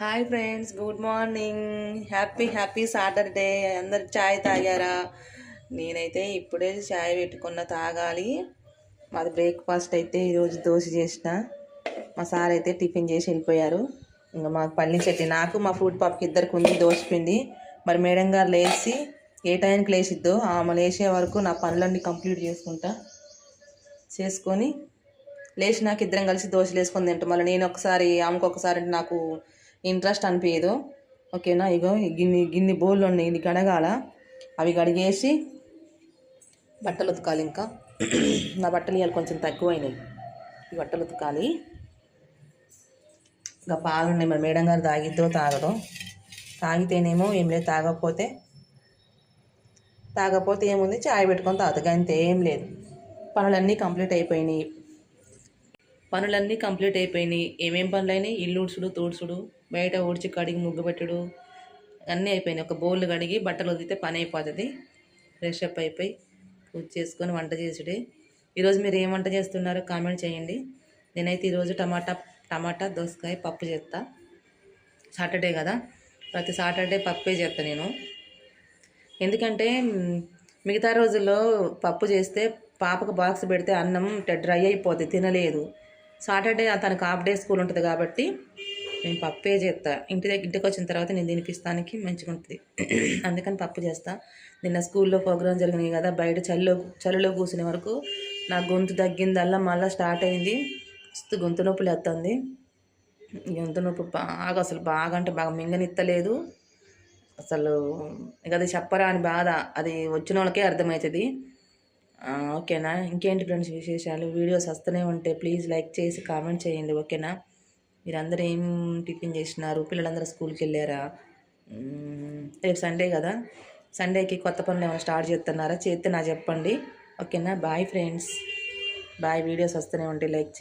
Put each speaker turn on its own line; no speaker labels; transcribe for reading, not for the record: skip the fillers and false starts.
Hi friends, good morning. Happy Saturday. అందరు చాయ్ తాగారా? నేనైతే ఇప్పుడే చాయ్ పెట్టుకున్న, తాగాలి. మాది బ్రేక్ఫాస్ట్ అయితే ఈరోజు దోశ చేసిన. మా సార్ అయితే టిఫిన్ చేసి వెళ్ళిపోయారు. ఇంకా మాకు పల్లి చట్నీ, నాకు మా ఫ్రూట్ పాప్కి ఇద్దరికి ఉంది దోశ పిండి. మరి మేడం గారు లేచి ఏ టైంకి లేచిద్దో ఆమె లేచే వరకు నా పనులన్నీ కంప్లీట్ చేసుకొని లేచినాక ఇద్దరం కలిసి దోశలు వేసుకొని తింటాం. మళ్ళీ నేను ఒకసారి ఆమెకు ఒకసారి అంటే నాకు ఇంట్రెస్ట్ అనిపించదు. ఓకేనా? ఇగో గిన్ని బోళ్ళు ఉన్నాయి, ఇది కడగాల. అవి కడిగేసి బట్టలు ఉతకాలి. ఇంకా నా బట్టలు ఇవాళ కొంచెం తక్కువైనాయి, ఈ బట్టలు ఉతకాలి. ఇంకా పాలు ఉన్నాయి, మరి మేడం గారు తాగిద్దో తాగదో. తాగితేనేమో ఏం లేదు, తాగకపోతే ఏముంది, చాయ్ పెట్టుకొని తాగుతా, అంతే, ఏం లేదు. పనులన్నీ కంప్లీట్ అయిపోయినాయి. ఏమేం పనులు అయినాయి? ఇల్లు ఉడుచుడు, తూడ్చుడు, బయట ఊడ్చి కడిగి ముగ్గు పెట్టుడు అన్నీ అయిపోయినాయి. ఒక బౌల్ కడిగి బట్టలు వదిలితే పని అయిపోతుంది. ఫ్రెష్ అప్ అయిపోయి పూజ చేసుకొని వంట చేసుడే. ఈరోజు మీరు ఏం వంట చేస్తున్నారో కామెంట్ చేయండి. నేనైతే ఈరోజు టమాటా దోసకాయ పప్పు చేస్తా. సాటర్డే కదా, ప్రతి సాటర్డే పప్పే చేస్తా నేను. ఎందుకంటే మిగతా రోజుల్లో పప్పు చేస్తే పాపకు బాక్స్ పెడితే అన్నం డ్రై అయిపోతుంది, తినలేదు. సాటర్డే తనకు హాఫ్ డే స్కూల్ ఉంటుంది కాబట్టి నేను పప్పే చేస్తా. ఇంటికి వచ్చిన తర్వాత నేను తినిపిస్తానికి మంచిగా ఉంటుంది. అందుకని పప్పు చేస్తా. నిన్న స్కూల్లో ప్రోగ్రామ్ జరిగినాయి కదా, బయట చలిలో కూర్చునే వరకు నా గొంతు తగ్గిందల్లా మళ్ళీ స్టార్ట్ అయింది. గొంతు నొప్పి లేస్తుంది. గొంతు నొప్పి బాగా అంటే బాగా మింగనిత్తలేదు అసలు. ఇక అది చెప్పరా అని బాధ, అది వచ్చిన వాళ్ళకే అర్థమవుతుంది. ఓకేనా? ఇంకేంటి ఫ్రెండ్స్ విశేషాలు? వీడియోస్ వస్తూనే ఉంటాయి. ప్లీజ్ లైక్ చేసి కామెంట్ చేయండి. ఓకేనా? మీరందరూ ఏం టిఫిన్ చేసినారు? పిల్లలందరూ స్కూల్కి వెళ్ళారా? రేపు సండే కదా, సండేకి కొత్త పనులు ఏమైనా స్టార్ట్ చేస్తున్నారా? చేస్తే నాకు చెప్పండి. ఓకేనా? Bye friends, bye. వీడియోస్ వస్తూనే ఉంటాయి, లైక్ చేయండి.